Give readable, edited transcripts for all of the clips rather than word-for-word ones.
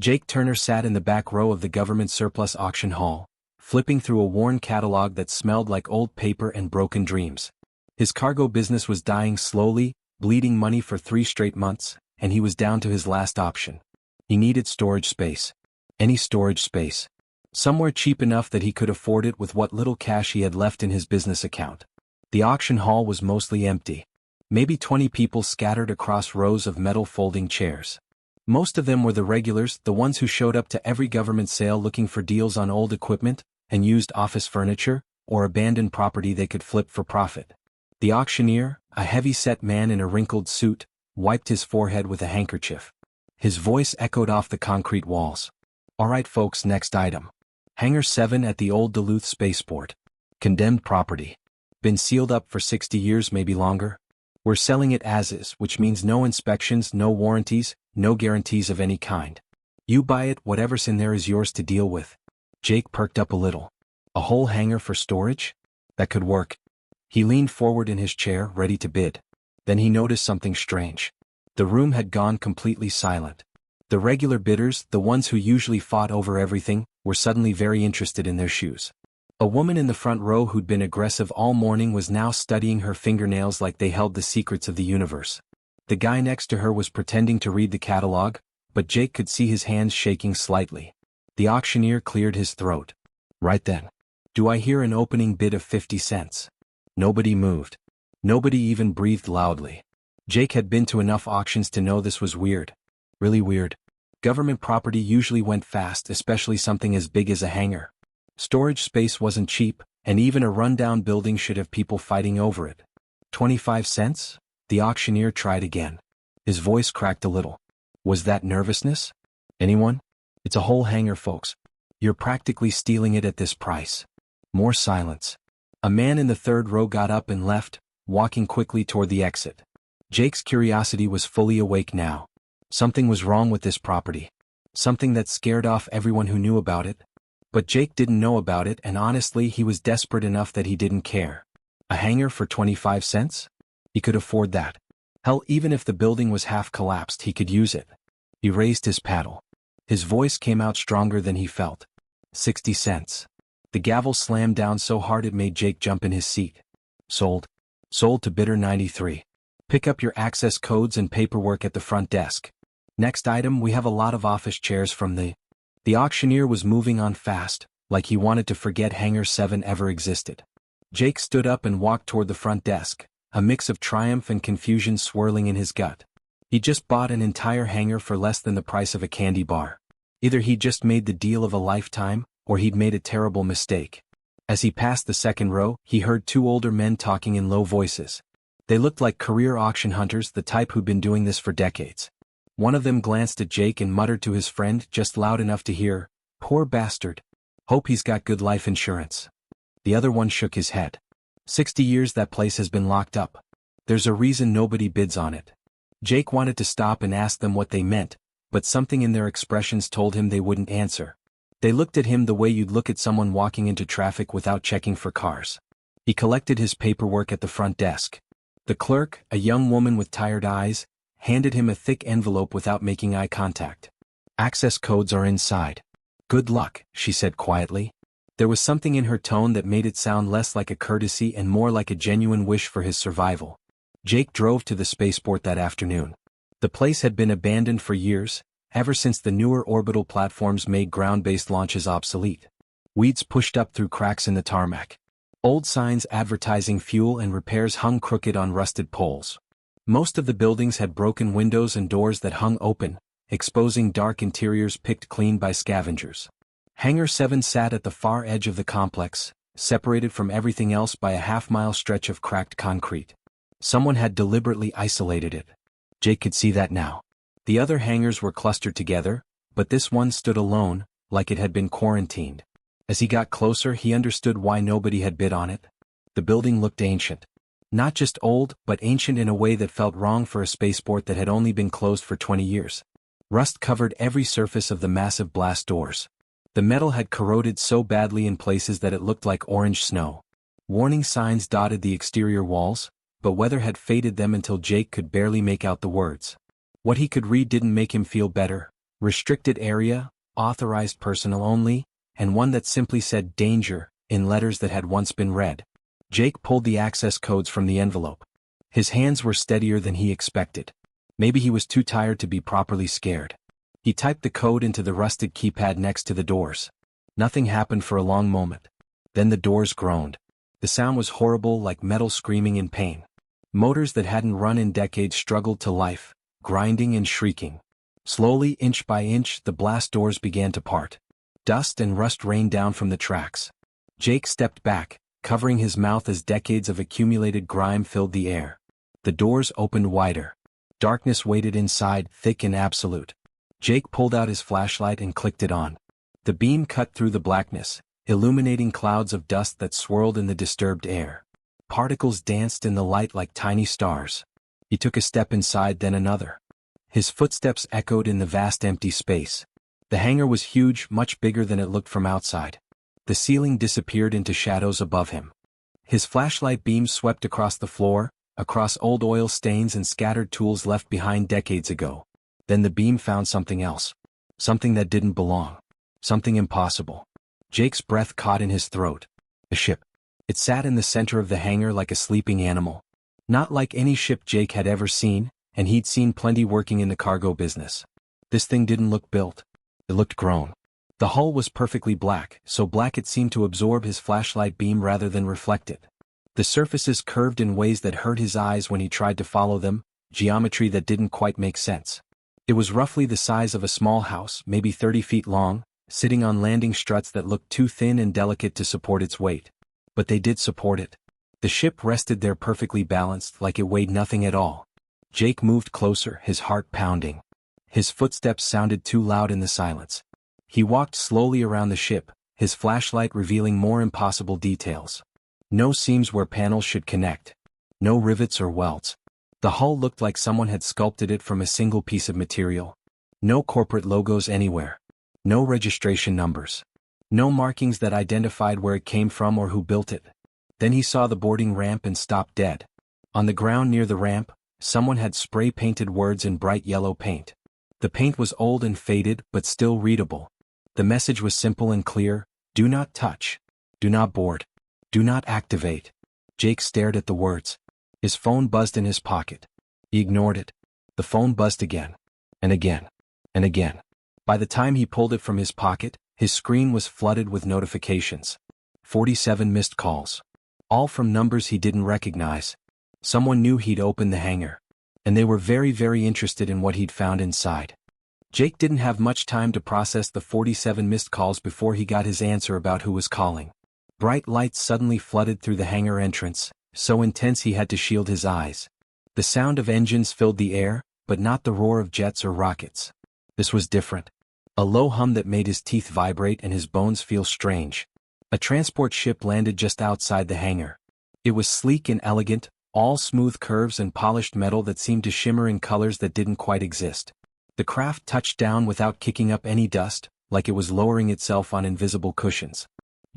Jake Turner sat in the back row of the government surplus auction hall, flipping through a worn catalog that smelled like old paper and broken dreams. His cargo business was dying slowly, bleeding money for 3 straight months, and he was down to his last option. He needed storage space. Any storage space. Somewhere cheap enough that he could afford it with what little cash he had left in his business account. The auction hall was mostly empty. Maybe 20 people scattered across rows of metal folding chairs. Most of them were the regulars, the ones who showed up to every government sale looking for deals on old equipment and used office furniture or abandoned property they could flip for profit. The auctioneer, a heavy-set man in a wrinkled suit, wiped his forehead with a handkerchief. His voice echoed off the concrete walls. "All right folks, next item. Hangar 7 at the old Duluth spaceport. Condemned property. Been sealed up for 60 years, maybe longer. We're selling it as is, which means no inspections, no warranties, no guarantees of any kind. You buy it, whatever's in there is yours to deal with." Jake perked up a little. A whole hangar for storage? That could work. He leaned forward in his chair, ready to bid. Then he noticed something strange. The room had gone completely silent. The regular bidders, the ones who usually fought over everything, were suddenly very interested in their shoes. A woman in the front row who'd been aggressive all morning was now studying her fingernails like they held the secrets of the universe. The guy next to her was pretending to read the catalog, but Jake could see his hands shaking slightly. The auctioneer cleared his throat. Right then. "Do I hear an opening bid of 50 cents? Nobody moved. Nobody even breathed loudly. Jake had been to enough auctions to know this was weird. Really weird. Government property usually went fast, especially something as big as a hangar. Storage space wasn't cheap, and even a rundown building should have people fighting over it. 25 cents? The auctioneer tried again. His voice cracked a little. Was that nervousness? Anyone? It's a whole hangar, folks. You're practically stealing it at this price. More silence. A man in the third row got up and left, walking quickly toward the exit. Jake's curiosity was fully awake now. Something was wrong with this property. Something that scared off everyone who knew about it. But Jake didn't know about it, and honestly he was desperate enough that he didn't care. A hangar for 25 cents? He could afford that. Hell, even if the building was half collapsed, he could use it. He raised his paddle. His voice came out stronger than he felt. 60 cents. The gavel slammed down so hard it made Jake jump in his seat. Sold. Sold to bidder 93. Pick up your access codes and paperwork at the front desk. Next item, we have a lot of office chairs from the... The auctioneer was moving on fast, like he wanted to forget Hangar 7 ever existed. Jake stood up and walked toward the front desk, a mix of triumph and confusion swirling in his gut. He just bought an entire hangar for less than the price of a candy bar. Either he'd just made the deal of a lifetime, or he'd made a terrible mistake. As he passed the second row, he heard 2 older men talking in low voices. They looked like career auction hunters, the type who'd been doing this for decades. One of them glanced at Jake and muttered to his friend just loud enough to hear, "Poor bastard. Hope he's got good life insurance." The other one shook his head. 60 years that place has been locked up. There's a reason nobody bids on it. Jake wanted to stop and ask them what they meant, but something in their expressions told him they wouldn't answer. They looked at him the way you'd look at someone walking into traffic without checking for cars. He collected his paperwork at the front desk. The clerk, a young woman with tired eyes, handed him a thick envelope without making eye contact. "Access codes are inside. Good luck," she said quietly. There was something in her tone that made it sound less like a courtesy and more like a genuine wish for his survival. Jake drove to the spaceport that afternoon. The place had been abandoned for years, ever since the newer orbital platforms made ground-based launches obsolete. Weeds pushed up through cracks in the tarmac. Old signs advertising fuel and repairs hung crooked on rusted poles. Most of the buildings had broken windows and doors that hung open, exposing dark interiors picked clean by scavengers. Hangar 7 sat at the far edge of the complex, separated from everything else by a half-mile stretch of cracked concrete. Someone had deliberately isolated it. Jake could see that now. The other hangars were clustered together, but this one stood alone, like it had been quarantined. As he got closer, he understood why nobody had bid on it. The building looked ancient. Not just old, but ancient in a way that felt wrong for a spaceport that had only been closed for 20 years. Rust covered every surface of the massive blast doors. The metal had corroded so badly in places that it looked like orange snow. Warning signs dotted the exterior walls, but weather had faded them until Jake could barely make out the words. What he could read didn't make him feel better, restricted area, authorized personnel only, and one that simply said danger in letters that had once been read. Jake pulled the access codes from the envelope. His hands were steadier than he expected. Maybe he was too tired to be properly scared. He typed the code into the rusted keypad next to the doors. Nothing happened for a long moment. Then the doors groaned. The sound was horrible, like metal screaming in pain. Motors that hadn't run in decades struggled to life, grinding and shrieking. Slowly, inch by inch, the blast doors began to part. Dust and rust rained down from the tracks. Jake stepped back, covering his mouth as decades of accumulated grime filled the air. The doors opened wider. Darkness waited inside, thick and absolute. Jake pulled out his flashlight and clicked it on. The beam cut through the blackness, illuminating clouds of dust that swirled in the disturbed air. Particles danced in the light like tiny stars. He took a step inside, then another. His footsteps echoed in the vast empty space. The hangar was huge, much bigger than it looked from outside. The ceiling disappeared into shadows above him. His flashlight beam swept across the floor, across old oil stains and scattered tools left behind decades ago. Then the beam found something else. Something that didn't belong. Something impossible. Jake's breath caught in his throat. A ship. It sat in the center of the hangar like a sleeping animal. Not like any ship Jake had ever seen, and he'd seen plenty working in the cargo business. This thing didn't look built. It looked grown. The hull was perfectly black, so black it seemed to absorb his flashlight beam rather than reflect it. The surfaces curved in ways that hurt his eyes when he tried to follow them, geometry that didn't quite make sense. It was roughly the size of a small house, maybe 30 feet long, sitting on landing struts that looked too thin and delicate to support its weight. But they did support it. The ship rested there perfectly balanced, like it weighed nothing at all. Jake moved closer, his heart pounding. His footsteps sounded too loud in the silence. He walked slowly around the ship, his flashlight revealing more impossible details. No seams where panels should connect. No rivets or welds. The hull looked like someone had sculpted it from a single piece of material. No corporate logos anywhere. No registration numbers. No markings that identified where it came from or who built it. Then he saw the boarding ramp and stopped dead. On the ground near the ramp, someone had spray-painted words in bright yellow paint. The paint was old and faded, but still readable. The message was simple and clear: do not touch. Do not board. Do not activate. Jake stared at the words. His phone buzzed in his pocket. He ignored it. The phone buzzed again. And again. And again. By the time he pulled it from his pocket, his screen was flooded with notifications. 47 missed calls. All from numbers he didn't recognize. Someone knew he'd opened the hangar. And they were very, very interested in what he'd found inside. Jake didn't have much time to process the 47 missed calls before he got his answer about who was calling. Bright lights suddenly flooded through the hangar entrance, so intense he had to shield his eyes. The sound of engines filled the air, but not the roar of jets or rockets. This was different. A low hum that made his teeth vibrate and his bones feel strange. A transport ship landed just outside the hangar. It was sleek and elegant, all smooth curves and polished metal that seemed to shimmer in colors that didn't quite exist. The craft touched down without kicking up any dust, like it was lowering itself on invisible cushions.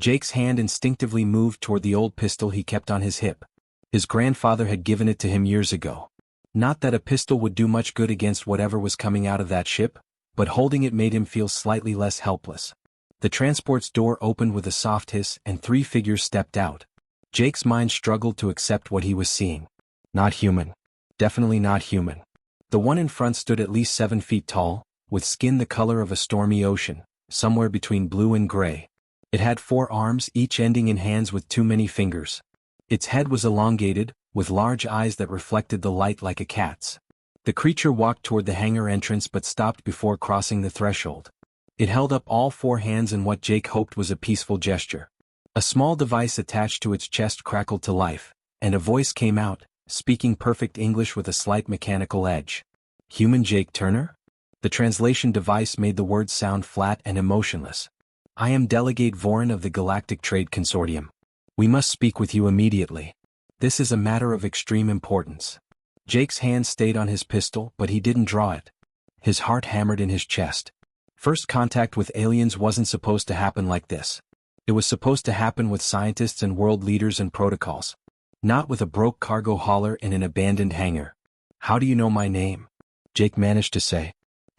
Jake's hand instinctively moved toward the old pistol he kept on his hip. His grandfather had given it to him years ago. Not that a pistol would do much good against whatever was coming out of that ship, but holding it made him feel slightly less helpless. The transport's door opened with a soft hiss and 3 figures stepped out. Jake's mind struggled to accept what he was seeing. Not human. Definitely not human. The one in front stood at least 7 feet tall, with skin the color of a stormy ocean, somewhere between blue and gray. It had 4 arms, each ending in hands with too many fingers. Its head was elongated, with large eyes that reflected the light like a cat's. The creature walked toward the hangar entrance but stopped before crossing the threshold. It held up all 4 hands in what Jake hoped was a peaceful gesture. A small device attached to its chest crackled to life, and a voice came out, speaking perfect English with a slight mechanical edge. Human Jake Turner? The translation device made the words sound flat and emotionless. I am Delegate Vorin of the Galactic Trade Consortium. We must speak with you immediately. This is a matter of extreme importance. Jake's hand stayed on his pistol, but he didn't draw it. His heart hammered in his chest. First contact with aliens wasn't supposed to happen like this. It was supposed to happen with scientists and world leaders and protocols. Not with a broke cargo hauler in an abandoned hangar. How do you know my name? Jake managed to say.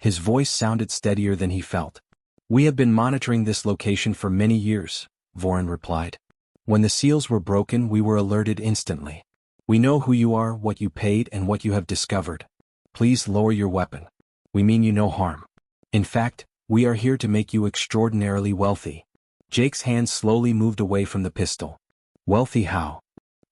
His voice sounded steadier than he felt. "We have been monitoring this location for many years," Vorin replied. "When the seals were broken, we were alerted instantly. We know who you are, what you paid, and what you have discovered. Please lower your weapon. We mean you no harm. In fact, we are here to make you extraordinarily wealthy." Jake's hand slowly moved away from the pistol. "Wealthy how?"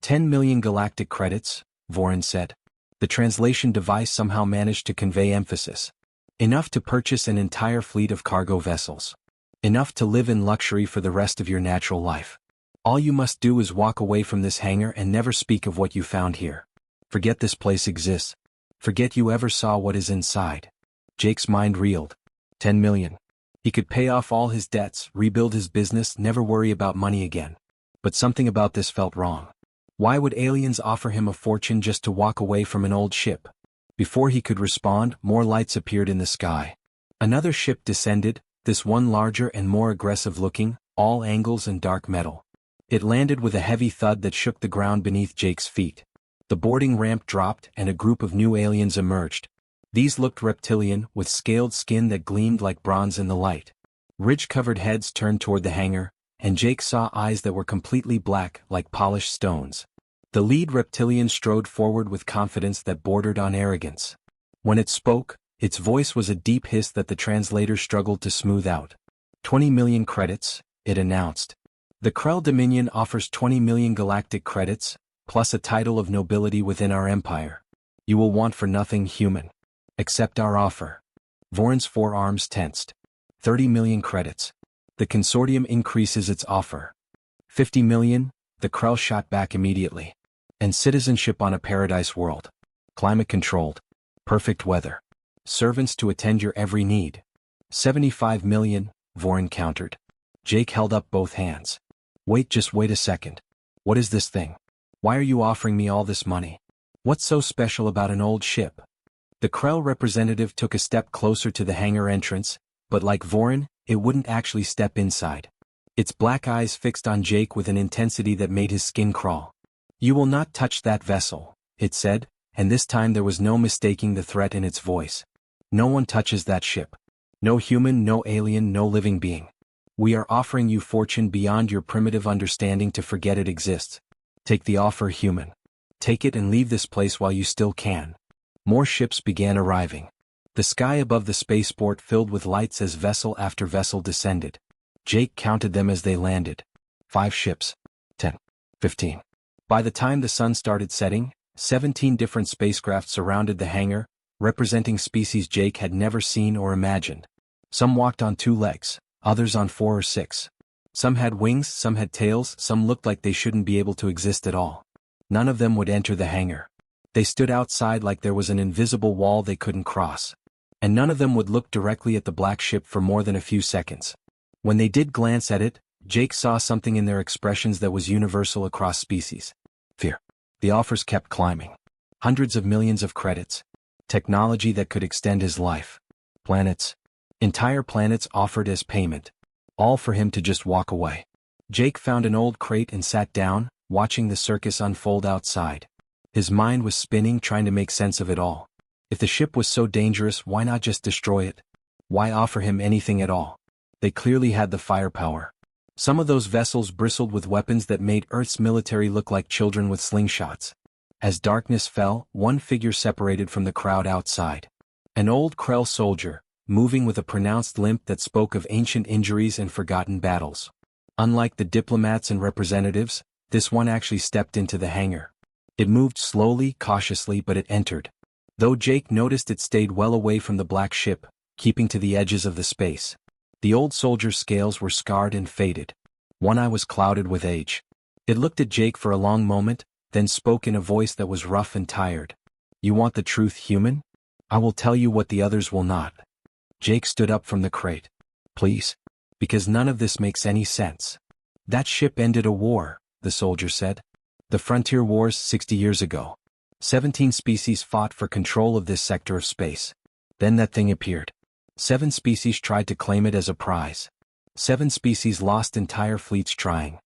10 million galactic credits, Vorin said. The translation device somehow managed to convey emphasis. "Enough to purchase an entire fleet of cargo vessels. Enough to live in luxury for the rest of your natural life. All you must do is walk away from this hangar and never speak of what you found here. Forget this place exists. Forget you ever saw what is inside." Jake's mind reeled. 10 million. He could pay off all his debts, rebuild his business, never worry about money again. But something about this felt wrong. Why would aliens offer him a fortune just to walk away from an old ship? Before he could respond, more lights appeared in the sky. Another ship descended, this one larger and more aggressive looking, all angles and dark metal. It landed with a heavy thud that shook the ground beneath Jake's feet. The boarding ramp dropped and a group of new aliens emerged. These looked reptilian, with scaled skin that gleamed like bronze in the light. Ridge-covered heads turned toward the hangar, and Jake saw eyes that were completely black, like polished stones. The lead reptilian strode forward with confidence that bordered on arrogance. When it spoke, its voice was a deep hiss that the translator struggled to smooth out. 20 million credits, it announced. The Krell Dominion offers 20 million galactic credits, plus a title of nobility within our empire. You will want for nothing, human. Accept our offer. Vorin's forearms tensed. 30 million credits. The consortium increases its offer. 50 million, the Krell shot back immediately. And citizenship on a paradise world. Climate controlled. Perfect weather. Servants to attend your every need. 75 million, Vorin countered. Jake held up both hands. "Wait, just wait a second. What is this thing? Why are you offering me all this money? What's so special about an old ship?" The Krell representative took a step closer to the hangar entrance, but like Vorin, it wouldn't actually step inside. Its black eyes fixed on Jake with an intensity that made his skin crawl. "You will not touch that vessel," it said, and this time there was no mistaking the threat in its voice. "No one touches that ship. No human, no alien, no living being. We are offering you fortune beyond your primitive understanding to forget it exists. Take the offer, human. Take it and leave this place while you still can." More ships began arriving. The sky above the spaceport filled with lights as vessel after vessel descended. Jake counted them as they landed. 5 ships. 10. 15. By the time the sun started setting, 17 different spacecraft surrounded the hangar, representing species Jake had never seen or imagined. Some walked on 2 legs, others on 4 or 6. Some had wings, some had tails, some looked like they shouldn't be able to exist at all. None of them would enter the hangar. They stood outside like there was an invisible wall they couldn't cross. And none of them would look directly at the black ship for more than a few seconds. When they did glance at it, Jake saw something in their expressions that was universal across species. Fear. The offers kept climbing. Hundreds of millions of credits. Technology that could extend his life. Planets. Entire planets offered as payment. All for him to just walk away. Jake found an old crate and sat down, watching the circus unfold outside. His mind was spinning, trying to make sense of it all. If the ship was so dangerous, why not just destroy it? Why offer him anything at all? They clearly had the firepower. Some of those vessels bristled with weapons that made Earth's military look like children with slingshots. As darkness fell, one figure separated from the crowd outside. An old Krell soldier, moving with a pronounced limp that spoke of ancient injuries and forgotten battles. Unlike the diplomats and representatives, this one actually stepped into the hangar. It moved slowly, cautiously, but it entered. Though Jake noticed it stayed well away from the black ship, keeping to the edges of the space. The old soldier's scales were scarred and faded. One eye was clouded with age. It looked at Jake for a long moment, then spoke in a voice that was rough and tired. "You want the truth, human? I will tell you what the others will not." Jake stood up from the crate. "Please. Because none of this makes any sense." "That ship ended a war," the soldier said. "The frontier wars 60 years ago. 17 species fought for control of this sector of space. Then that thing appeared. 7 species tried to claim it as a prize. 7 species lost entire fleets trying."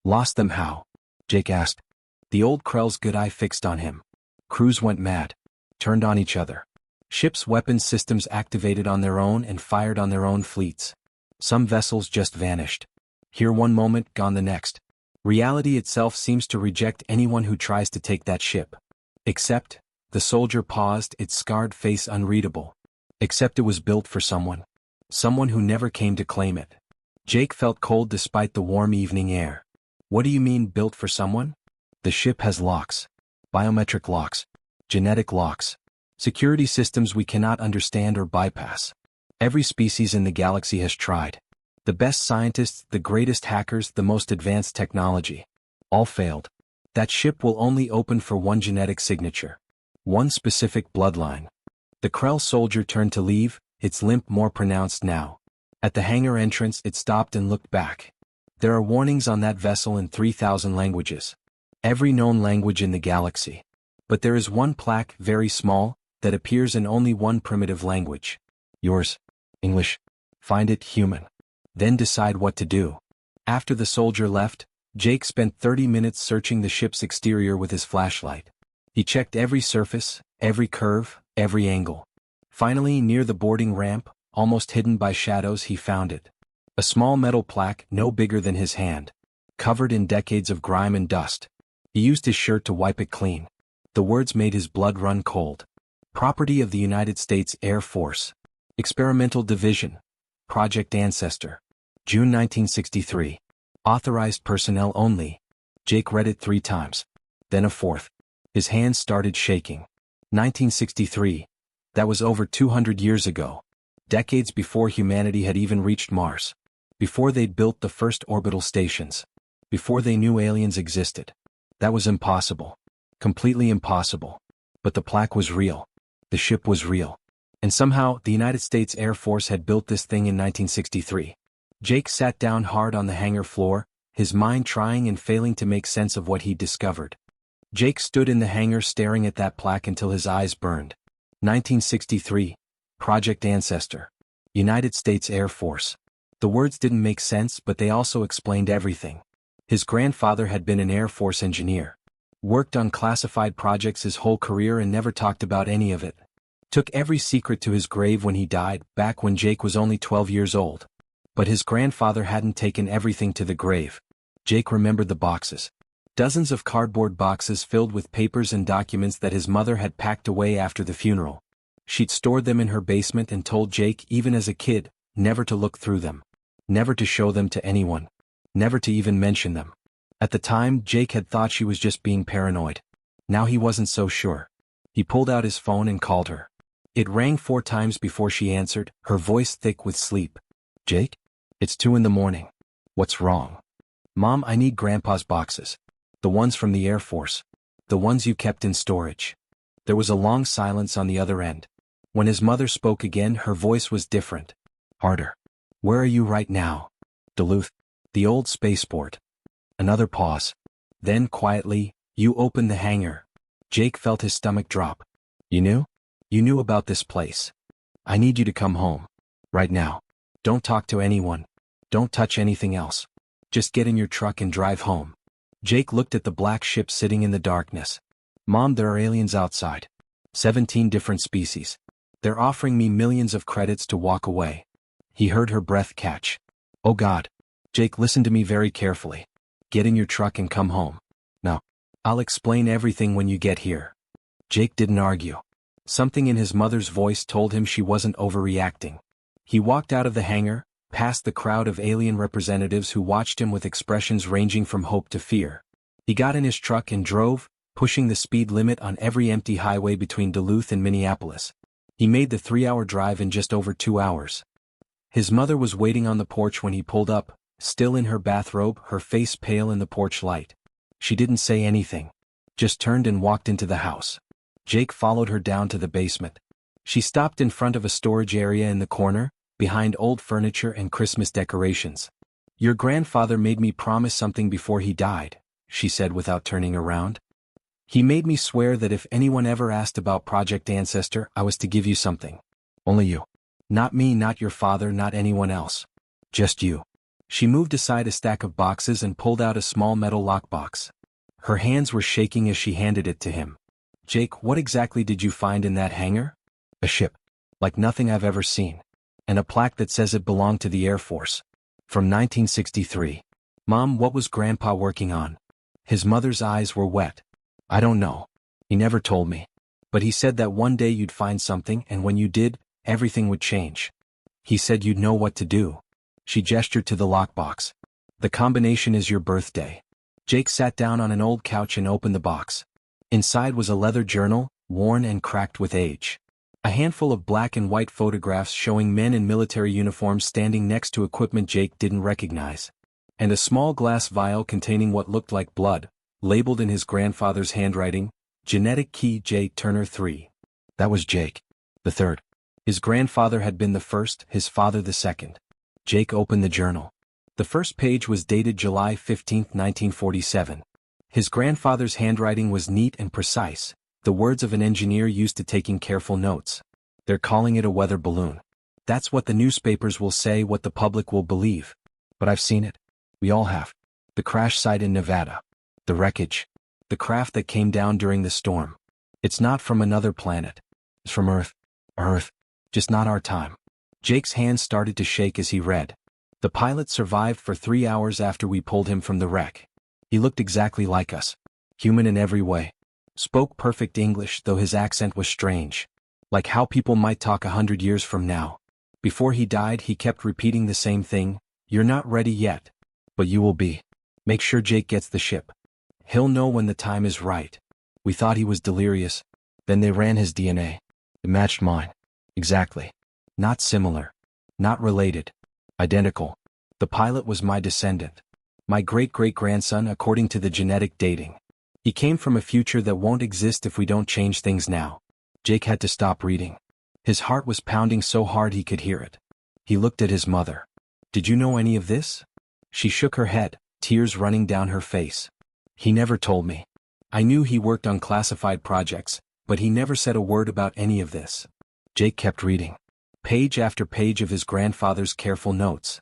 "Lost them how?" Jake asked. The old Krell's good eye fixed on him. "Crews went mad. Turned on each other. Ships' weapons systems activated on their own and fired on their own fleets. Some vessels just vanished. Here one moment, gone the next. Reality itself seems to reject anyone who tries to take that ship. Except, the soldier paused, its scarred face unreadable. Except it was built for someone. Someone who never came to claim it. Jake felt cold despite the warm evening air. What do you mean, built for someone? The ship has locks. Biometric locks. Genetic locks. Security systems we cannot understand or bypass. Every species in the galaxy has tried. The best scientists, the greatest hackers, the most advanced technology. All failed. That ship will only open for one genetic signature. One specific bloodline. The Krell soldier turned to leave, its limp more pronounced now. At the hangar entrance it stopped and looked back. There are warnings on that vessel in 3,000 languages. Every known language in the galaxy. But there is one plaque, very small, that appears in only one primitive language. Yours. English. Find it human. Then decide what to do. After the soldier left, Jake spent 30 minutes searching the ship's exterior with his flashlight. He checked every surface, every curve, every angle. Finally, near the boarding ramp, almost hidden by shadows, he found it. A small metal plaque no bigger than his hand. Covered in decades of grime and dust. He used his shirt to wipe it clean. The words made his blood run cold. Property of the United States Air Force. Experimental Division. Project Ancestor. June 1963. Authorized personnel only. Jake read it 3 times. Then a 4th. His hands started shaking. 1963. That was over 200 years ago. Decades before humanity had even reached Mars. Before they'd built the first orbital stations. Before they knew aliens existed. That was impossible. Completely impossible. But the plaque was real. The ship was real. And somehow, the United States Air Force had built this thing in 1963. Jake sat down hard on the hangar floor, his mind trying and failing to make sense of what he'd discovered. Jake stood in the hangar staring at that plaque until his eyes burned. 1963. Project Ancestor. United States Air Force. The words didn't make sense, but they also explained everything. His grandfather had been an Air Force engineer. Worked on classified projects his whole career and never talked about any of it. Took every secret to his grave when he died, back when Jake was only 12 years old. But his grandfather hadn't taken everything to the grave. Jake remembered the boxes. Dozens of cardboard boxes filled with papers and documents that his mother had packed away after the funeral. She'd stored them in her basement and told Jake, even as a kid, never to look through them. Never to show them to anyone. Never to even mention them. At the time, Jake had thought she was just being paranoid. Now he wasn't so sure. He pulled out his phone and called her. It rang 4 times before she answered, her voice thick with sleep. Jake? It's 2 in the morning. What's wrong? Mom, I need Grandpa's boxes. The ones from the Air Force. The ones you kept in storage. There was a long silence on the other end. When his mother spoke again, her voice was different. Harder. Where are you right now? Duluth. The old spaceport. Another pause. Then, quietly, you opened the hangar. Jake felt his stomach drop. You knew? You knew about this place. I need you to come home. Right now. Don't talk to anyone. Don't touch anything else. Just get in your truck and drive home. Jake looked at the black ship sitting in the darkness. Mom, there are aliens outside. 17 different species. They're offering me millions of credits to walk away. He heard her breath catch. Oh God. Jake, listen to me very carefully. Get in your truck and come home. No. I'll explain everything when you get here. Jake didn't argue. Something in his mother's voice told him she wasn't overreacting. He walked out of the hangar, past the crowd of alien representatives who watched him with expressions ranging from hope to fear. He got in his truck and drove, pushing the speed limit on every empty highway between Duluth and Minneapolis. He made the 3-hour drive in just over 2 hours. His mother was waiting on the porch when he pulled up, still in her bathrobe, her face pale in the porch light. She didn't say anything. Just turned and walked into the house. Jake followed her down to the basement. She stopped in front of a storage area in the corner, behind old furniture and Christmas decorations. Your grandfather made me promise something before he died, she said without turning around. He made me swear that if anyone ever asked about Project Ancestor, I was to give you something. Only you. Not me, not your father, not anyone else. Just you. She moved aside a stack of boxes and pulled out a small metal lockbox. Her hands were shaking as she handed it to him. Jake, what exactly did you find in that hangar? A ship. Like nothing I've ever seen. And a plaque that says it belonged to the Air Force. From 1963. Mom, what was Grandpa working on? His mother's eyes were wet. I don't know. He never told me. But he said that one day you'd find something, and when you did, everything would change. He said you'd know what to do. She gestured to the lockbox. The combination is your birthday. Jake sat down on an old couch and opened the box. Inside was a leather journal, worn and cracked with age. A handful of black and white photographs showing men in military uniforms standing next to equipment Jake didn't recognize. And a small glass vial containing what looked like blood, labeled in his grandfather's handwriting, Genetic Key J. Turner III. That was Jake. The third. His grandfather had been the first, his father the second. Jake opened the journal. The first page was dated July 15, 1947. His grandfather's handwriting was neat and precise, the words of an engineer used to taking careful notes. They're calling it a weather balloon. That's what the newspapers will say, what the public will believe. But I've seen it. We all have. The crash site in Nevada. The wreckage. The craft that came down during the storm. It's not from another planet. It's from Earth. Earth. Just not our time. Jake's hands started to shake as he read. The pilot survived for 3 hours after we pulled him from the wreck. He looked exactly like us. Human in every way. Spoke perfect English, though his accent was strange. Like how people might talk 100 years from now. Before he died, he kept repeating the same thing. You're not ready yet. But you will be. Make sure Jake gets the ship. He'll know when the time is right. We thought he was delirious. Then they ran his DNA. It matched mine. Exactly. Not similar. Not related. Identical. The pilot was my descendant. My great-great-grandson according to the genetic dating. He came from a future that won't exist if we don't change things now. Jake had to stop reading. His heart was pounding so hard he could hear it. He looked at his mother. Did you know any of this? She shook her head, tears running down her face. He never told me. I knew he worked on classified projects, but he never said a word about any of this. Jake kept reading. Page after page of his grandfather's careful notes.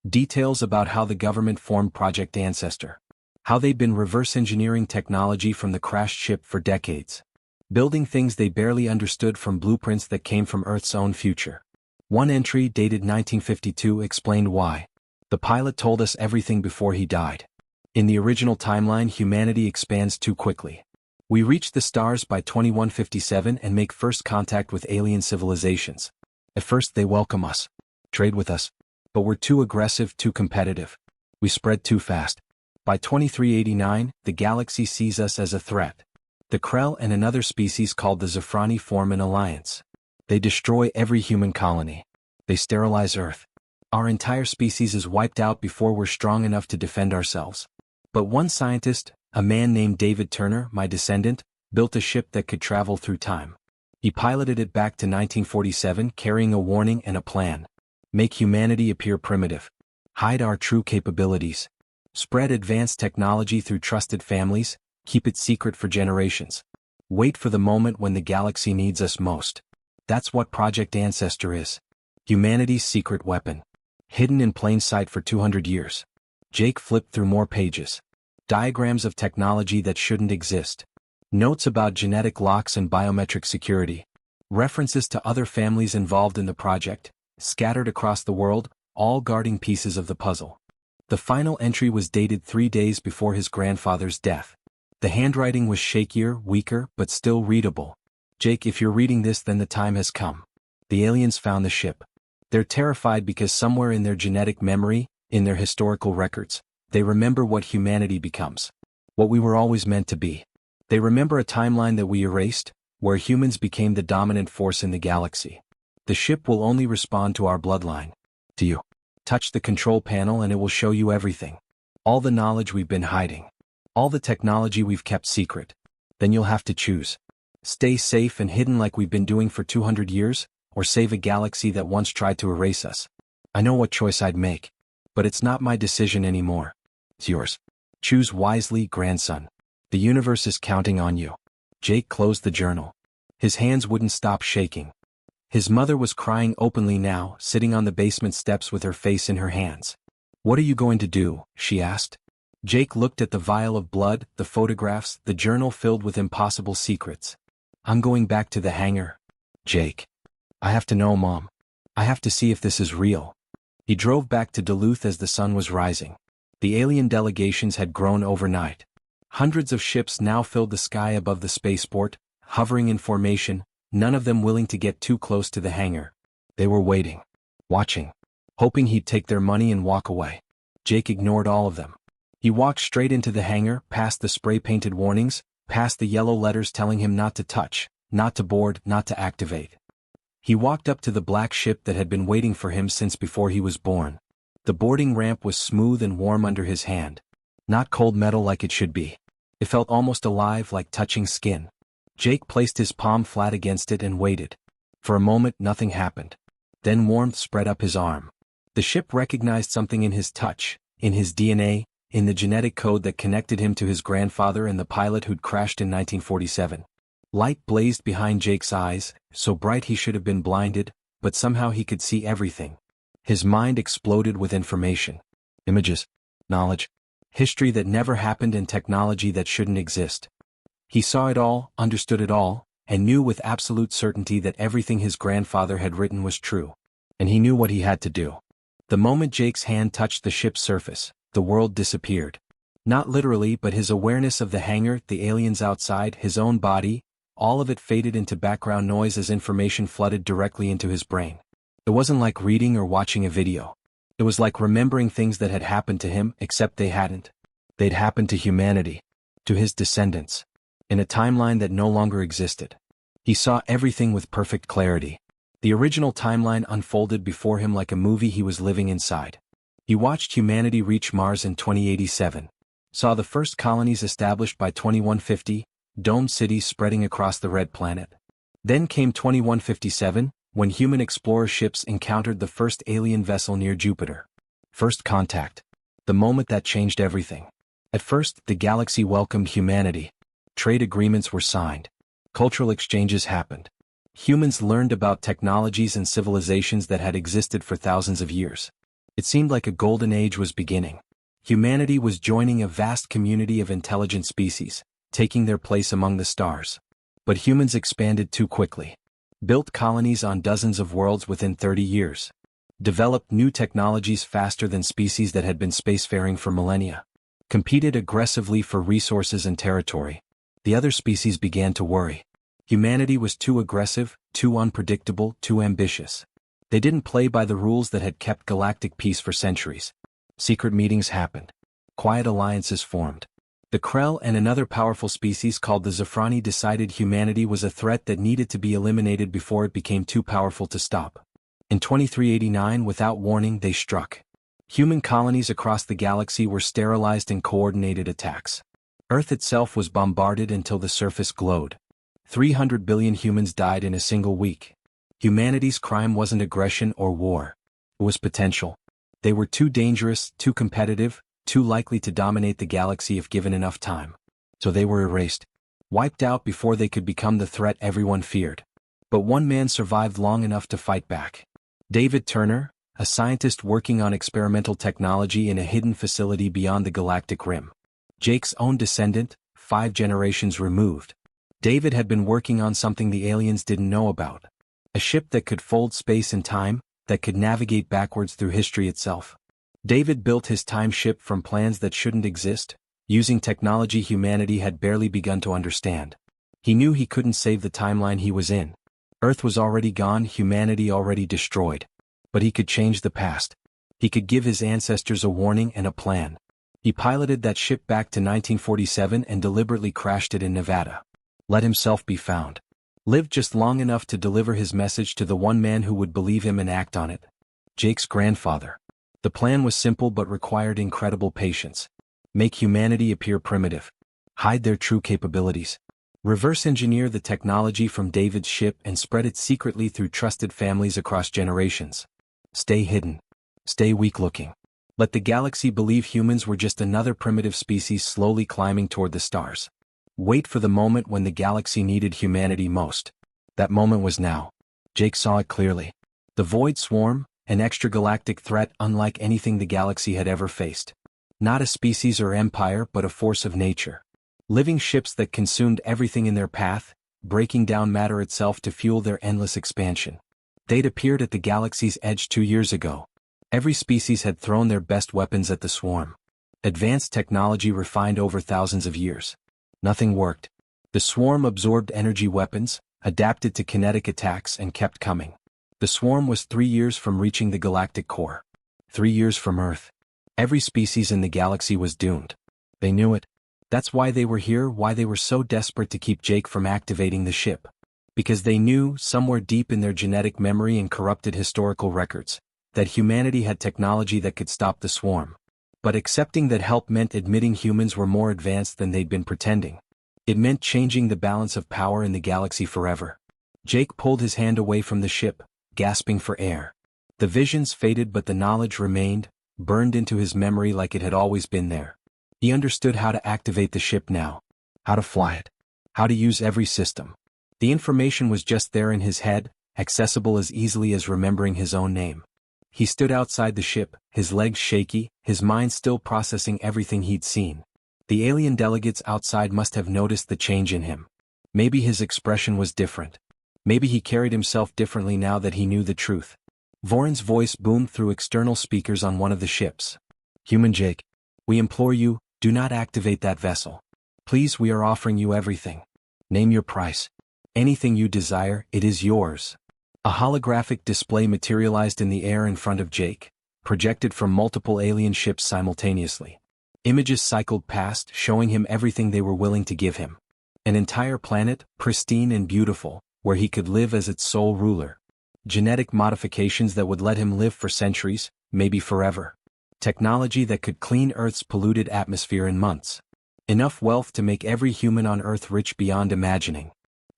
Details about how the government formed Project Ancestor. How they'd been reverse engineering technology from the crashed ship for decades. Building things they barely understood from blueprints that came from Earth's own future. One entry dated 1952 explained why. The pilot told us everything before he died. In the original timeline, humanity expands too quickly. We reach the stars by 2157 and make first contact with alien civilizations. At first they welcome us. Trade with us. But we're too aggressive, too competitive. We spread too fast. By 2389, the galaxy sees us as a threat. The Krell and another species called the Zafrani form an alliance. They destroy every human colony. They sterilize Earth. Our entire species is wiped out before we're strong enough to defend ourselves. But one scientist, a man named David Turner, my descendant, built a ship that could travel through time. He piloted it back to 1947 carrying a warning and a plan. Make humanity appear primitive. Hide our true capabilities. Spread advanced technology through trusted families, keep it secret for generations. Wait for the moment when the galaxy needs us most. That's what Project Ancestor is. Humanity's secret weapon. Hidden in plain sight for 200 years. Jake flipped through more pages. Diagrams of technology that shouldn't exist. Notes about genetic locks and biometric security. References to other families involved in the project, scattered across the world, all guarding pieces of the puzzle. The final entry was dated 3 days before his grandfather's death. The handwriting was shakier, weaker, but still readable. Jake, if you're reading this, then the time has come. The aliens found the ship. They're terrified because somewhere in their genetic memory, in their historical records, they remember what humanity becomes. What we were always meant to be. They remember a timeline that we erased, where humans became the dominant force in the galaxy. The ship will only respond to our bloodline. To you. Touch the control panel and it will show you everything. All the knowledge we've been hiding. All the technology we've kept secret. Then you'll have to choose. Stay safe and hidden like we've been doing for 200 years, or save a galaxy that once tried to erase us. I know what choice I'd make. But it's not my decision anymore. It's yours. Choose wisely, grandson. The universe is counting on you. Jake closed the journal. His hands wouldn't stop shaking. His mother was crying openly now, sitting on the basement steps with her face in her hands. What are you going to do? She asked. Jake looked at the vial of blood, the photographs, the journal filled with impossible secrets. I'm going back to the hangar. Jake. I have to know, Mom. I have to see if this is real. He drove back to Duluth as the sun was rising. The alien delegations had grown overnight. Hundreds of ships now filled the sky above the spaceport, hovering in formation, none of them willing to get too close to the hangar. They were waiting, watching, hoping he'd take their money and walk away. Jake ignored all of them. He walked straight into the hangar, past the spray-painted warnings, past the yellow letters telling him not to touch, not to board, not to activate. He walked up to the black ship that had been waiting for him since before he was born. The boarding ramp was smooth and warm under his hand. Not cold metal like it should be. It felt almost alive, like touching skin. Jake placed his palm flat against it and waited. For a moment nothing happened. Then warmth spread up his arm. The ship recognized something in his touch, in his DNA, in the genetic code that connected him to his grandfather and the pilot who'd crashed in 1947. Light blazed behind Jake's eyes, so bright he should have been blinded, but somehow he could see everything. His mind exploded with information. Images, knowledge, history that never happened and technology that shouldn't exist. He saw it all, understood it all, and knew with absolute certainty that everything his grandfather had written was true. And he knew what he had to do. The moment Jake's hand touched the ship's surface, the world disappeared. Not literally, but his awareness of the hangar, the aliens outside, his own body, all of it faded into background noise as information flooded directly into his brain. It wasn't like reading or watching a video. It was like remembering things that had happened to him, except they hadn't. They'd happened to humanity, to his descendants, in a timeline that no longer existed. He saw everything with perfect clarity. The original timeline unfolded before him like a movie he was living inside. He watched humanity reach Mars in 2087, saw the first colonies established by 2150, domed cities spreading across the red planet. Then came 2157, when human explorer ships encountered the first alien vessel near Jupiter. First contact. The moment that changed everything. At first, the galaxy welcomed humanity. Trade agreements were signed. Cultural exchanges happened. Humans learned about technologies and civilizations that had existed for thousands of years. It seemed like a golden age was beginning. Humanity was joining a vast community of intelligent species, taking their place among the stars. But humans expanded too quickly. Built colonies on dozens of worlds within 30 years. Developed new technologies faster than species that had been spacefaring for millennia. Competed aggressively for resources and territory. The other species began to worry. Humanity was too aggressive, too unpredictable, too ambitious. They didn't play by the rules that had kept galactic peace for centuries. Secret meetings happened. Quiet alliances formed. The Krell and another powerful species called the Zafrani decided humanity was a threat that needed to be eliminated before it became too powerful to stop. In 2389, without warning, they struck. Human colonies across the galaxy were sterilized in coordinated attacks. Earth itself was bombarded until the surface glowed. 300 billion humans died in a single week. Humanity's crime wasn't aggression or war. It was potential. They were too dangerous, too competitive, too likely to dominate the galaxy if given enough time. So they were erased. Wiped out before they could become the threat everyone feared. But one man survived long enough to fight back. David Turner, a scientist working on experimental technology in a hidden facility beyond the galactic rim. Jake's own descendant, 5 generations removed. David had been working on something the aliens didn't know about. A ship that could fold space and time, that could navigate backwards through history itself. David built his time ship from plans that shouldn't exist, using technology humanity had barely begun to understand. He knew he couldn't save the timeline he was in. Earth was already gone, humanity already destroyed. But he could change the past. He could give his ancestors a warning and a plan. He piloted that ship back to 1947 and deliberately crashed it in Nevada. Let himself be found. Lived just long enough to deliver his message to the one man who would believe him and act on it. Jake's grandfather. The plan was simple but required incredible patience. Make humanity appear primitive. Hide their true capabilities. Reverse engineer the technology from David's ship and spread it secretly through trusted families across generations. Stay hidden. Stay weak-looking. Let the galaxy believe humans were just another primitive species slowly climbing toward the stars. Wait for the moment when the galaxy needed humanity most. That moment was now. Jake saw it clearly. The Void Swarm, an extragalactic threat unlike anything the galaxy had ever faced. Not a species or empire but a force of nature. Living ships that consumed everything in their path, breaking down matter itself to fuel their endless expansion. They'd appeared at the galaxy's edge 2 years ago. Every species had thrown their best weapons at the swarm. Advanced technology refined over thousands of years. Nothing worked. The swarm absorbed energy weapons, adapted to kinetic attacks and kept coming. The swarm was 3 years from reaching the galactic core. 3 years from Earth. Every species in the galaxy was doomed. They knew it. That's why they were here, why they were so desperate to keep Jake from activating the ship. Because they knew, somewhere deep in their genetic memory and corrupted historical records, that humanity had technology that could stop the swarm. But accepting that help meant admitting humans were more advanced than they'd been pretending. It meant changing the balance of power in the galaxy forever. Jake pulled his hand away from the ship, gasping for air. The visions faded but the knowledge remained, burned into his memory like it had always been there. He understood how to activate the ship now. How to fly it. How to use every system. The information was just there in his head, accessible as easily as remembering his own name. He stood outside the ship, his legs shaky, his mind still processing everything he'd seen. The alien delegates outside must have noticed the change in him. Maybe his expression was different. Maybe he carried himself differently now that he knew the truth. Voron's voice boomed through external speakers on one of the ships. "Human Jake, we implore you, do not activate that vessel. Please, we are offering you everything. Name your price. Anything you desire, it is yours." A holographic display materialized in the air in front of Jake, projected from multiple alien ships simultaneously. Images cycled past, showing him everything they were willing to give him. An entire planet, pristine and beautiful, where he could live as its sole ruler. Genetic modifications that would let him live for centuries, maybe forever. Technology that could clean Earth's polluted atmosphere in months. Enough wealth to make every human on Earth rich beyond imagining.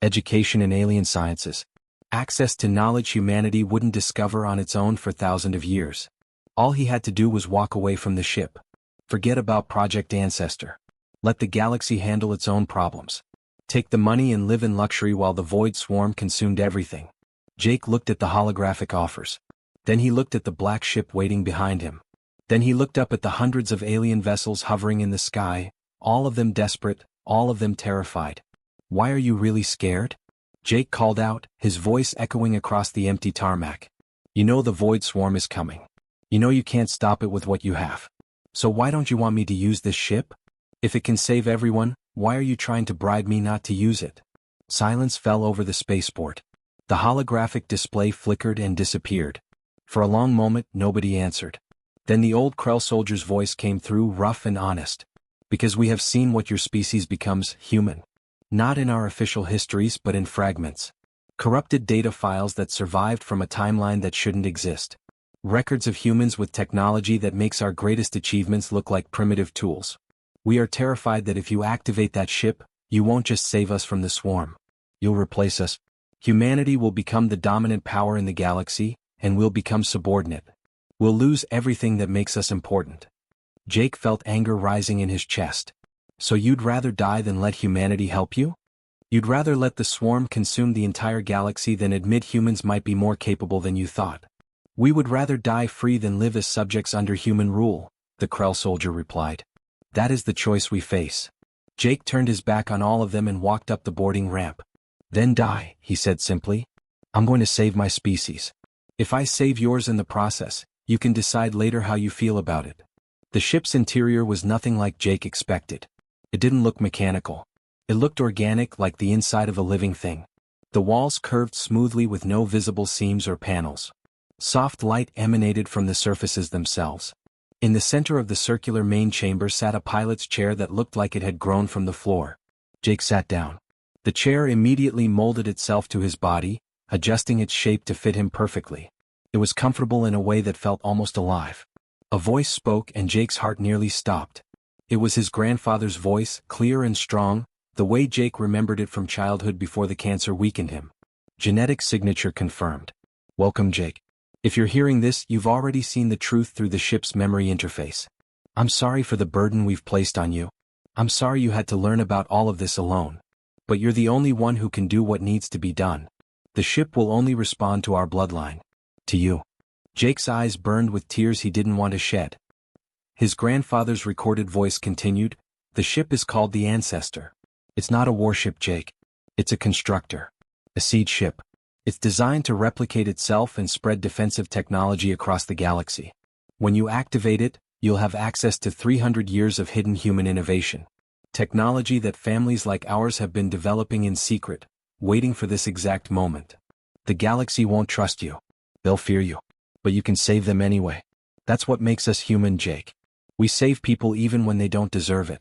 Education in alien sciences. Access to knowledge humanity wouldn't discover on its own for thousands of years. All he had to do was walk away from the ship. Forget about Project Ancestor. Let the galaxy handle its own problems. Take the money and live in luxury while the void swarm consumed everything. Jake looked at the holographic offers. Then he looked at the black ship waiting behind him. Then he looked up at the hundreds of alien vessels hovering in the sky, all of them desperate, all of them terrified. "Why are you really scared?" Jake called out, his voice echoing across the empty tarmac. "You know the void swarm is coming. You know you can't stop it with what you have. So why don't you want me to use this ship? If it can save everyone, why are you trying to bribe me not to use it?" Silence fell over the spaceport. The holographic display flickered and disappeared. For a long moment, nobody answered. Then the old Krell soldier's voice came through, rough and honest. "Because we have seen what your species becomes, human. Not in our official histories but in fragments. Corrupted data files that survived from a timeline that shouldn't exist. Records of humans with technology that makes our greatest achievements look like primitive tools. We are terrified that if you activate that ship, you won't just save us from the swarm. You'll replace us. Humanity will become the dominant power in the galaxy, and we'll become subordinate. We'll lose everything that makes us important." Jake felt anger rising in his chest. "So you'd rather die than let humanity help you? You'd rather let the swarm consume the entire galaxy than admit humans might be more capable than you thought?" "We would rather die free than live as subjects under human rule," the Krell soldier replied. "That is the choice we face." Jake turned his back on all of them and walked up the boarding ramp. "Then die," he said simply. "I'm going to save my species. If I save yours in the process, you can decide later how you feel about it." The ship's interior was nothing like Jake expected. It didn't look mechanical. It looked organic, like the inside of a living thing. The walls curved smoothly with no visible seams or panels. Soft light emanated from the surfaces themselves. In the center of the circular main chamber sat a pilot's chair that looked like it had grown from the floor. Jake sat down. The chair immediately molded itself to his body, adjusting its shape to fit him perfectly. It was comfortable in a way that felt almost alive. A voice spoke and Jake's heart nearly stopped. It was his grandfather's voice, clear and strong, the way Jake remembered it from childhood before the cancer weakened him. Genetic signature confirmed. "Welcome, Jake. If you're hearing this, you've already seen the truth through the ship's memory interface. I'm sorry for the burden we've placed on you. I'm sorry you had to learn about all of this alone. But you're the only one who can do what needs to be done. The ship will only respond to our bloodline. To you." Jake's eyes burned with tears he didn't want to shed. His grandfather's recorded voice continued, "The ship is called the Ancestor. It's not a warship, Jake. It's a constructor. A seed ship. It's designed to replicate itself and spread defensive technology across the galaxy. When you activate it, you'll have access to 300 years of hidden human innovation. Technology that families like ours have been developing in secret, waiting for this exact moment. The galaxy won't trust you. They'll fear you. But you can save them anyway. That's what makes us human, Jake. We save people even when they don't deserve it.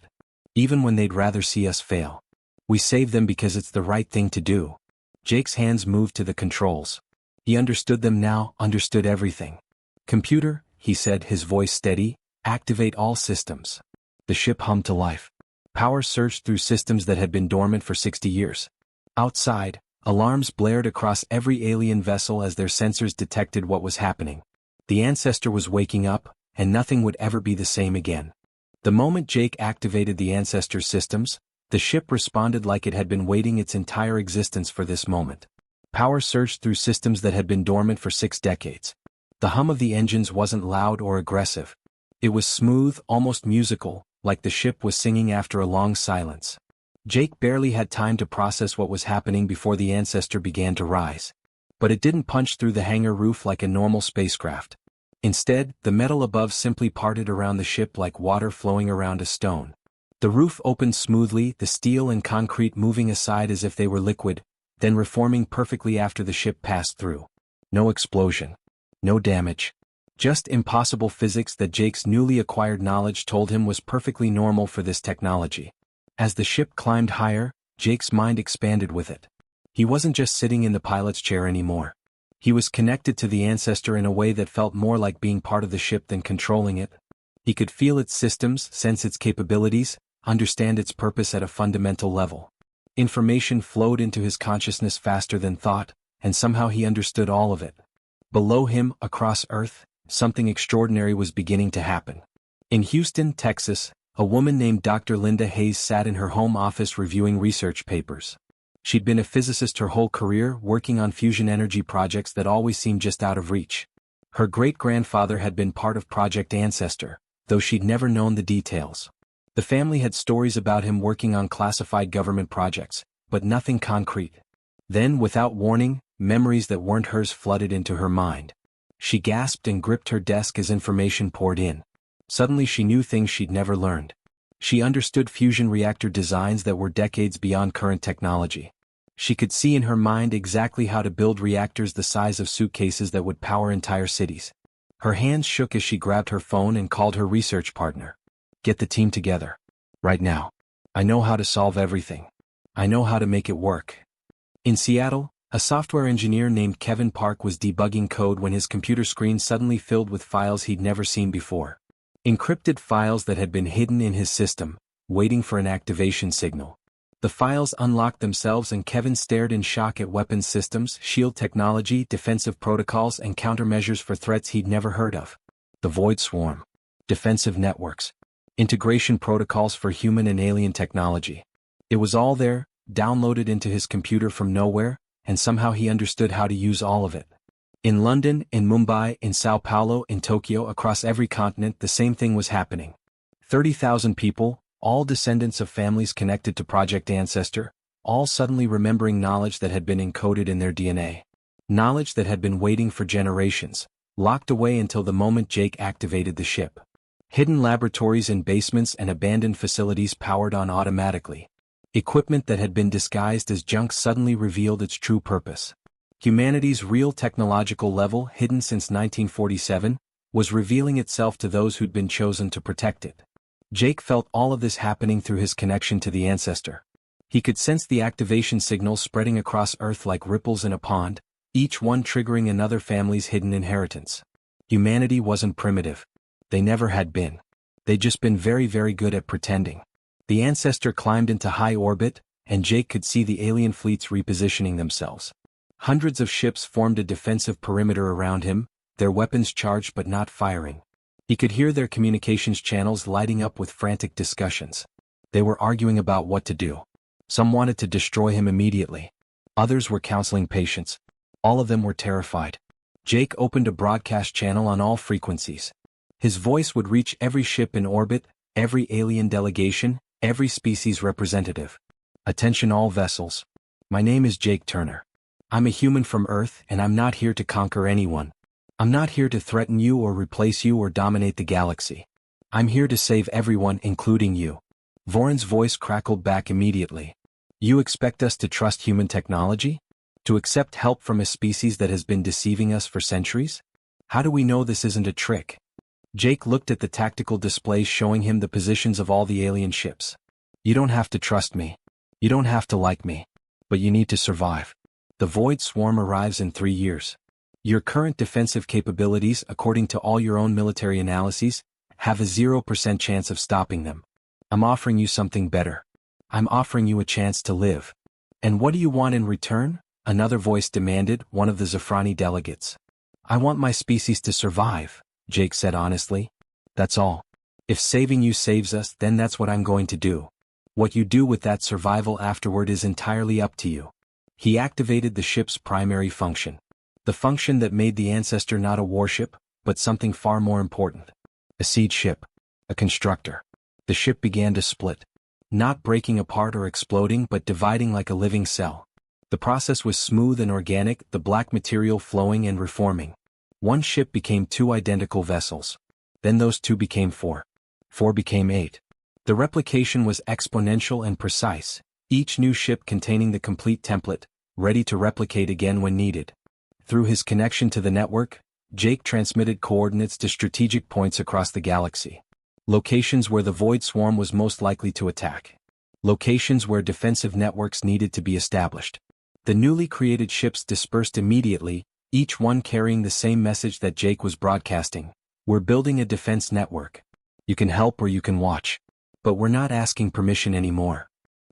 Even when they'd rather see us fail. We save them because it's the right thing to do. Jake's hands moved to the controls. He understood them now, understood everything. Computer, he said, his voice steady, activate all systems. The ship hummed to life. Power surged through systems that had been dormant for 60 years. Outside, alarms blared across every alien vessel as their sensors detected what was happening. The ancestor was waking up, and nothing would ever be the same again. The moment Jake activated the ancestor's systems, the ship responded like it had been waiting its entire existence for this moment. Power surged through systems that had been dormant for 6 decades. The hum of the engines wasn't loud or aggressive. It was smooth, almost musical, like the ship was singing after a long silence. Jake barely had time to process what was happening before the ancestor began to rise. But it didn't punch through the hangar roof like a normal spacecraft. Instead, the metal above simply parted around the ship like water flowing around a stone. The roof opened smoothly, the steel and concrete moving aside as if they were liquid, then reforming perfectly after the ship passed through. No explosion. No damage. Just impossible physics that Jake's newly acquired knowledge told him was perfectly normal for this technology. As the ship climbed higher, Jake's mind expanded with it. He wasn't just sitting in the pilot's chair anymore. He was connected to the ancestor in a way that felt more like being part of the ship than controlling it. He could feel its systems, sense its capabilities, understand its purpose at a fundamental level. Information flowed into his consciousness faster than thought, and somehow he understood all of it. Below him, across Earth, something extraordinary was beginning to happen. In Houston, Texas, a woman named Dr. Linda Hayes sat in her home office reviewing research papers. She'd been a physicist her whole career, working on fusion energy projects that always seemed just out of reach. Her great-grandfather had been part of Project Ancestor, though she'd never known the details. The family had stories about him working on classified government projects, but nothing concrete. Then, without warning, memories that weren't hers flooded into her mind. She gasped and gripped her desk as information poured in. Suddenly she knew things she'd never learned. She understood fusion reactor designs that were decades beyond current technology. She could see in her mind exactly how to build reactors the size of suitcases that would power entire cities. Her hands shook as she grabbed her phone and called her research partner. Get the team together. Right now. I know how to solve everything. I know how to make it work. In Seattle, a software engineer named Kevin Park was debugging code when his computer screen suddenly filled with files he'd never seen before. Encrypted files that had been hidden in his system, waiting for an activation signal. The files unlocked themselves and Kevin stared in shock at weapons systems, shield technology, defensive protocols and countermeasures for threats he'd never heard of. The Void Swarm. Defensive networks. Integration protocols for human and alien technology. It was all there, downloaded into his computer from nowhere, and somehow he understood how to use all of it. In London, in Mumbai, in Sao Paulo, in Tokyo, across every continent, the same thing was happening. 30,000 people, all descendants of families connected to Project Ancestor, all suddenly remembering knowledge that had been encoded in their DNA. Knowledge that had been waiting for generations, locked away until the moment Jake activated the ship. Hidden laboratories in basements and abandoned facilities powered on automatically. Equipment that had been disguised as junk suddenly revealed its true purpose. Humanity's real technological level, hidden since 1947, was revealing itself to those who'd been chosen to protect it. Jake felt all of this happening through his connection to the ancestor. He could sense the activation signals spreading across Earth like ripples in a pond, each one triggering another family's hidden inheritance. Humanity wasn't primitive. They never had been. They'd just been very, very good at pretending. The ancestor climbed into high orbit, and Jake could see the alien fleets repositioning themselves. Hundreds of ships formed a defensive perimeter around him, their weapons charged but not firing. He could hear their communications channels lighting up with frantic discussions. They were arguing about what to do. Some wanted to destroy him immediately. Others were counseling patience. All of them were terrified. Jake opened a broadcast channel on all frequencies. His voice would reach every ship in orbit, every alien delegation, every species representative. Attention all vessels. My name is Jake Turner. I'm a human from Earth and I'm not here to conquer anyone. I'm not here to threaten you or replace you or dominate the galaxy. I'm here to save everyone, including you. Voron's voice crackled back immediately. You expect us to trust human technology? To accept help from a species that has been deceiving us for centuries? How do we know this isn't a trick? Jake looked at the tactical displays showing him the positions of all the alien ships. You don't have to trust me. You don't have to like me. But you need to survive. The Void Swarm arrives in 3 years. Your current defensive capabilities, according to all your own military analyses, have a 0% chance of stopping them. I'm offering you something better. I'm offering you a chance to live. And what do you want in return? Another voice demanded, one of the Zafrani delegates. I want my species to survive, Jake said honestly. That's all. If saving you saves us, then that's what I'm going to do. What you do with that survival afterward is entirely up to you. He activated the ship's primary function. The function that made the Ancestor not a warship, but something far more important. A seed ship. A constructor. The ship began to split. Not breaking apart or exploding but dividing like a living cell. The process was smooth and organic, the black material flowing and reforming. One ship became 2 identical vessels. Then those 2 became 4. 4 became 8. The replication was exponential and precise, each new ship containing the complete template, ready to replicate again when needed. Through his connection to the network, Jake transmitted coordinates to strategic points across the galaxy. Locations where the Void Swarm was most likely to attack. Locations where defensive networks needed to be established. The newly created ships dispersed immediately, each one carrying the same message that Jake was broadcasting. We're building a defense network. You can help or you can watch. But we're not asking permission anymore.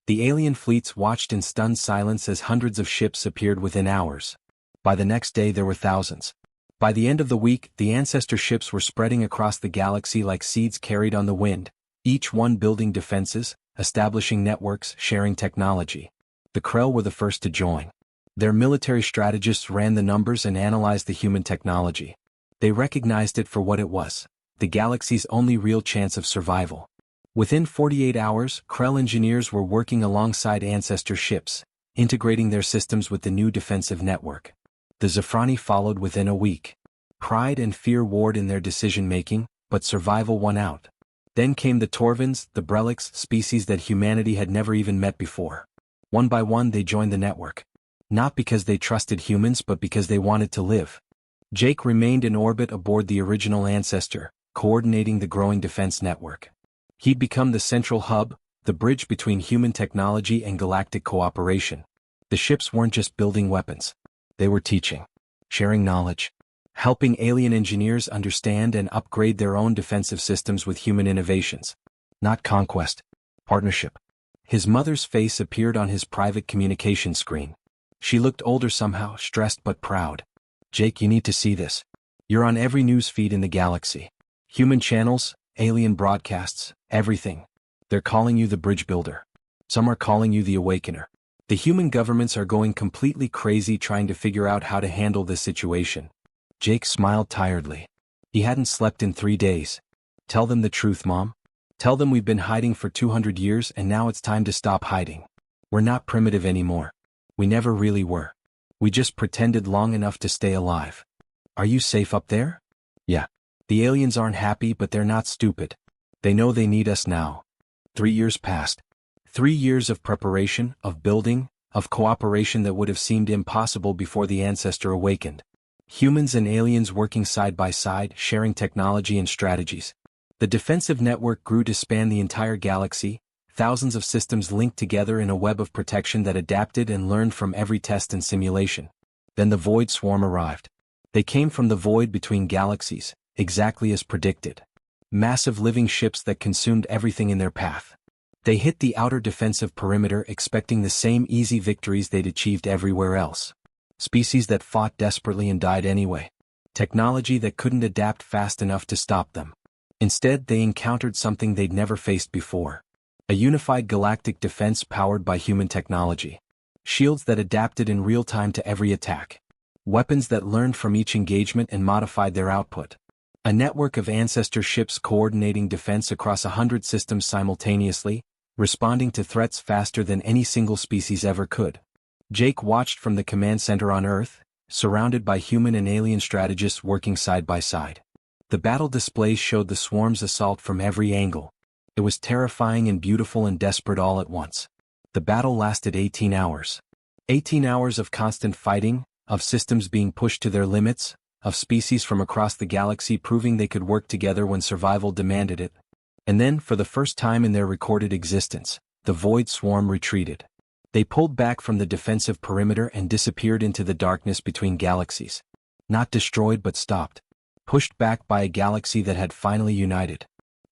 The alien fleets watched in stunned silence as hundreds of ships appeared within hours. By the next day there were thousands. By the end of the week, the Ancestor ships were spreading across the galaxy like seeds carried on the wind, each one building defenses, establishing networks, sharing technology. The Krell were the first to join. Their military strategists ran the numbers and analyzed the human technology. They recognized it for what it was, the galaxy's only real chance of survival. Within 48 hours, Krell engineers were working alongside Ancestor ships, integrating their systems with the new defensive network. The Zafrani followed within a week. Pride and fear warred in their decision-making, but survival won out. Then came the Torvins, the Brelics, species that humanity had never even met before. One by one they joined the network. Not because they trusted humans but because they wanted to live. Jake remained in orbit aboard the original Ancestor, coordinating the growing defense network. He'd become the central hub, the bridge between human technology and galactic cooperation. The ships weren't just building weapons. They were teaching, sharing knowledge, helping alien engineers understand and upgrade their own defensive systems with human innovations. Not conquest, partnership. His mother's face appeared on his private communication screen. She looked older somehow, stressed but proud. Jake, you need to see this. You're on every news feed in the galaxy. Human channels, alien broadcasts, everything. They're calling you the bridge builder. Some are calling you the awakener. The human governments are going completely crazy trying to figure out how to handle this situation. Jake smiled tiredly. He hadn't slept in 3 days. Tell them the truth, Mom. Tell them we've been hiding for 200 years and now it's time to stop hiding. We're not primitive anymore. We never really were. We just pretended long enough to stay alive. Are you safe up there? Yeah. The aliens aren't happy but they're not stupid. They know they need us now. 3 years passed. 3 years of preparation, of building, of cooperation that would have seemed impossible before the Ancestor awakened. Humans and aliens working side by side, sharing technology and strategies. The defensive network grew to span the entire galaxy, thousands of systems linked together in a web of protection that adapted and learned from every test and simulation. Then the Void Swarm arrived. They came from the void between galaxies, exactly as predicted. Massive living ships that consumed everything in their path. They hit the outer defensive perimeter expecting the same easy victories they'd achieved everywhere else. Species that fought desperately and died anyway. Technology that couldn't adapt fast enough to stop them. Instead, they encountered something they'd never faced before. A unified galactic defense powered by human technology. Shields that adapted in real time to every attack. Weapons that learned from each engagement and modified their output. A network of Ancestor ships coordinating defense across 100 systems simultaneously, responding to threats faster than any single species ever could. Jake watched from the command center on Earth, surrounded by human and alien strategists working side by side. The battle displays showed the swarm's assault from every angle. It was terrifying and beautiful and desperate all at once. The battle lasted 18 hours. 18 hours of constant fighting, of systems being pushed to their limits, of species from across the galaxy proving they could work together when survival demanded it. And then, for the first time in their recorded existence, the Void Swarm retreated. They pulled back from the defensive perimeter and disappeared into the darkness between galaxies. Not destroyed but stopped. Pushed back by a galaxy that had finally united.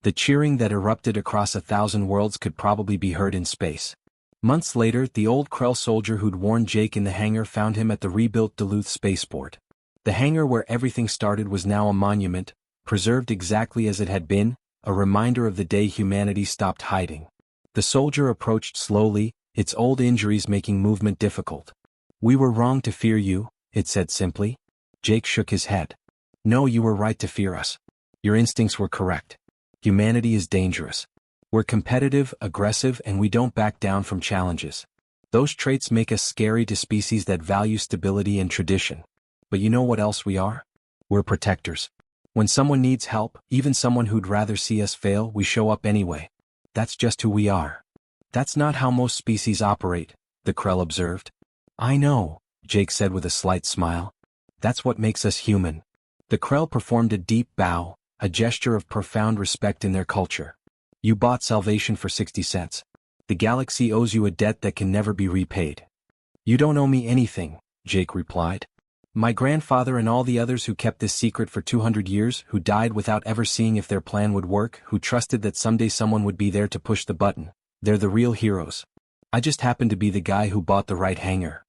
The cheering that erupted across 1,000 worlds could probably be heard in space. Months later, the old Krell soldier who'd warned Jake in the hangar found him at the rebuilt Duluth spaceport. The hangar where everything started was now a monument, preserved exactly as it had been, a reminder of the day humanity stopped hiding. The soldier approached slowly, its old injuries making movement difficult. "We were wrong to fear you," it said simply. Jake shook his head. "No, you were right to fear us. Your instincts were correct. Humanity is dangerous. We're competitive, aggressive, and we don't back down from challenges. Those traits make us scary to species that value stability and tradition. But you know what else we are? We're protectors. When someone needs help, even someone who'd rather see us fail, we show up anyway. That's just who we are." "That's not how most species operate," the Krell observed. "I know," Jake said with a slight smile. "That's what makes us human." The Krell performed a deep bow, a gesture of profound respect in their culture. "You bought salvation for 60 cents. The galaxy owes you a debt that can never be repaid." "You don't owe me anything," Jake replied. "My grandfather and all the others who kept this secret for 200 years, who died without ever seeing if their plan would work, who trusted that someday someone would be there to push the button, they're the real heroes. I just happened to be the guy who bought the right hangar."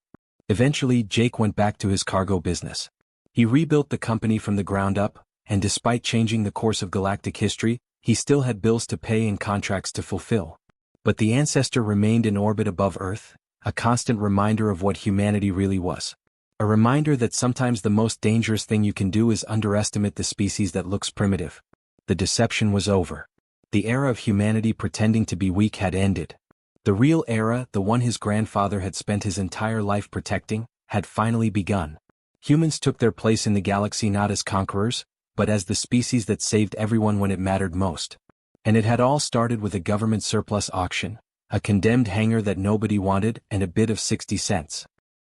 Eventually, Jake went back to his cargo business. He rebuilt the company from the ground up, and despite changing the course of galactic history, he still had bills to pay and contracts to fulfill. But the ancestor remained in orbit above Earth, a constant reminder of what humanity really was. A reminder that sometimes the most dangerous thing you can do is underestimate the species that looks primitive. The deception was over. The era of humanity pretending to be weak had ended. The real era, the one his grandfather had spent his entire life protecting, had finally begun. Humans took their place in the galaxy not as conquerors, but as the species that saved everyone when it mattered most. And it had all started with a government surplus auction, a condemned hangar that nobody wanted, and a bid of 60 cents.